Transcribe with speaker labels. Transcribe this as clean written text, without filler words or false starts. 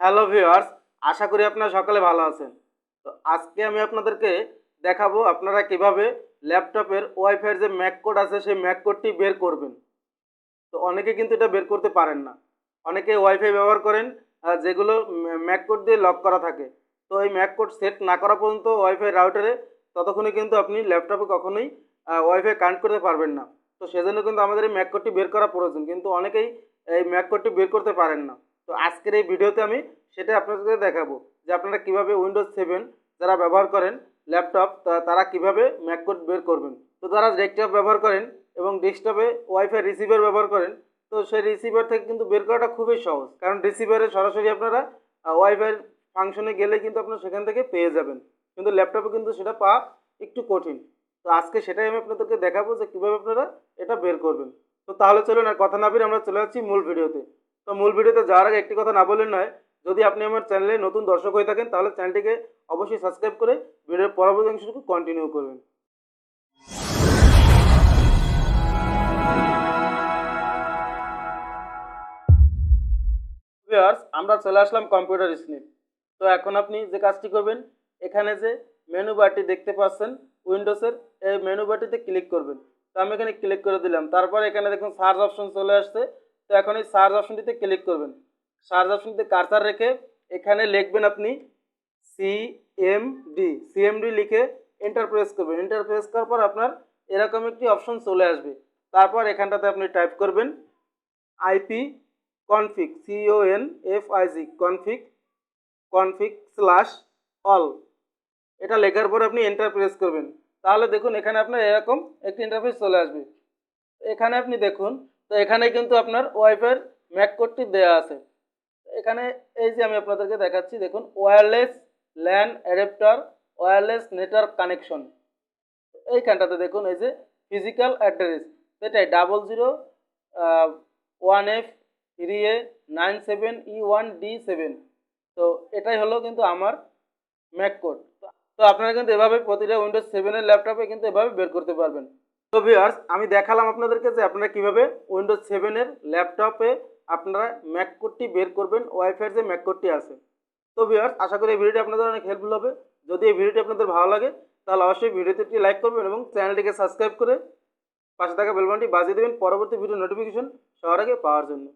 Speaker 1: Hello viewers, আশা করি আপনারা সকলে ভালো আছেন। তো আজকে আমি আপনাদেরকে দেখাবো আপনারা কিভাবে ল্যাপটপের ওয়াইফাইয়ের যে ম্যাক কোড আছে সেই ম্যাক কোডটি বের করবেন। তো অনেকে কিন্তু এটা বের করতে পারেন না। অনেকে ওয়াইফাই ব্যবহার করেন যেগুলো ম্যাক কোড দিয়ে লক করা থাকে। তো এই ম্যাক কোড সেট না করা পর্যন্ত ওয়াইফাই রাউটারে ততক্ষণে কিন্তু আপনি ল্যাপটপে কখনোই ওয়াইফাই কানেক্ট করতে পারবেন না। তো সেজন্য কিন্তু আমাদের এই ম্যাক কোডটি বের করা প্রয়োজন, কিন্তু অনেকেই এই ম্যাক কোডটি বের করতে পারেন না। তো আজকের এই ভিডিওতে আমি সেটা আপনাদেরকে দেখাবো যে আপনারা কিভাবে উইন্ডোজ 7 যারা ব্যবহার করেন ল্যাপটপ তারা কিভাবে ম্যাক কোড বের করবেন। তো যারা ডেস্কটপ ব্যবহার করেন এবং ডেস্কটপে ওয়াইফাই রিসিভার ব্যবহার করেন, তো সেই রিসিভার থেকে কিন্তু বের করাটা খুবই সহজ, কারণ রিসিভারে সরাসরি আপনারা ওয়াইফাই ফাংশনে গেলে কিন্তু আপনারা সেখান থেকে পেয়ে যাবেন, কিন্তু ল্যাপটপে কিন্তু সেটা পাওয়া একটু কঠিন। তো আজকে সেটাই আমি আপনাদেরকে দেখাবো যে কীভাবে আপনারা এটা বের করবেন। তো তাহলে চলুন আর কথা না বেরিয়ে আমরা চলে যাচ্ছি মূল ভিডিওতে। তো মূল ভিডিওতে যাওয়ার আগে একটি কথা না বললেন নয়, যদি আপনি আমার চ্যানেলে নতুন দর্শক হয়ে থাকেন তাহলে চ্যানেলটিকে অবশ্যই সাবস্ক্রাইব করে ভিডিওর পরবর্তী অংশটুকু কন্টিনিউ করবেন। ভিউয়ার্স, আমরা চলে আসলাম কম্পিউটার স্ক্রিনে। তো এখন আপনি যে কাজটি করবেন, এখানে যে মেনু বারটি দেখতে পাচ্ছেন উইন্ডোজের, এই মেনু বারটিতে ক্লিক করবেন। তো আমি এখানে ক্লিক করে দিলাম। তারপর এখানে দেখুন সার্চ অপশন চলে আসছে। তো এখন এই সার্চ অপশনটিতে ক্লিক করবেন। সার্চ অপশনটিতে কার্সার রেখে এখানে লিখবেন আপনি সিএমডি লিখে এন্টার প্রেস করবেন। এন্টার প্রেস করার পর আপনার এরকম একটি অপশন চলে আসবে। তারপর এখানটাতে আপনি টাইপ করবেন আইপি কনফিগ config/all। এটা লেখার পর আপনি এন্টার প্রেস করবেন। তাহলে দেখুন এখানে আপনার এরকম একটি ইন্টারফেস চলে আসবে। এখানে আপনি দেখুন, তো এখানে কিন্তু আপনার ওয়াইফাইয়ের ম্যাক কোডটি দেওয়া আছে। এখানে এই যে আমি আপনাদেরকে দেখাচ্ছি, দেখুন wireless LAN adapter wireless network connection. এইখানটাতে দেখুন এই যে ফিজিক্যাল অ্যাড্রেস, সেটাই 00-1F3A97E1D7। তো এটাই হলো কিন্তু আমার ম্যাক কোড। তো আপনারা কিন্তু এভাবে প্রতিটা উইন্ডোজ 7 এর ল্যাপটপে কিন্তু এভাবে বের করতে পারবেন। তো ভিউয়ার্স, আমি দেখালাম আপনাদেরকে যে আপনারা কিভাবে উইন্ডোজ 7 এর ল্যাপটপে আপনারা ম্যাক কোডটি বের করবেন, ওয়াইফাইয়ের যে ম্যাক কোডটি আছে। তো ভিউয়ার্স, আশা করি এই ভিডিওটি আপনাদের অনেক হেল্পফুল হবে। যদি এই ভিডিওটি আপনাদের ভালো লাগে তাহলে অবশ্যই ভিডিওতে একটি লাইক করবেন এবং চ্যানেলটিকে সাবস্ক্রাইব করে পাশে থাকা বেল বাটনটি বাজিয়ে দেবেন পরবর্তী ভিডিও নোটিফিকেশন সবার আগে পাওয়ার জন্য।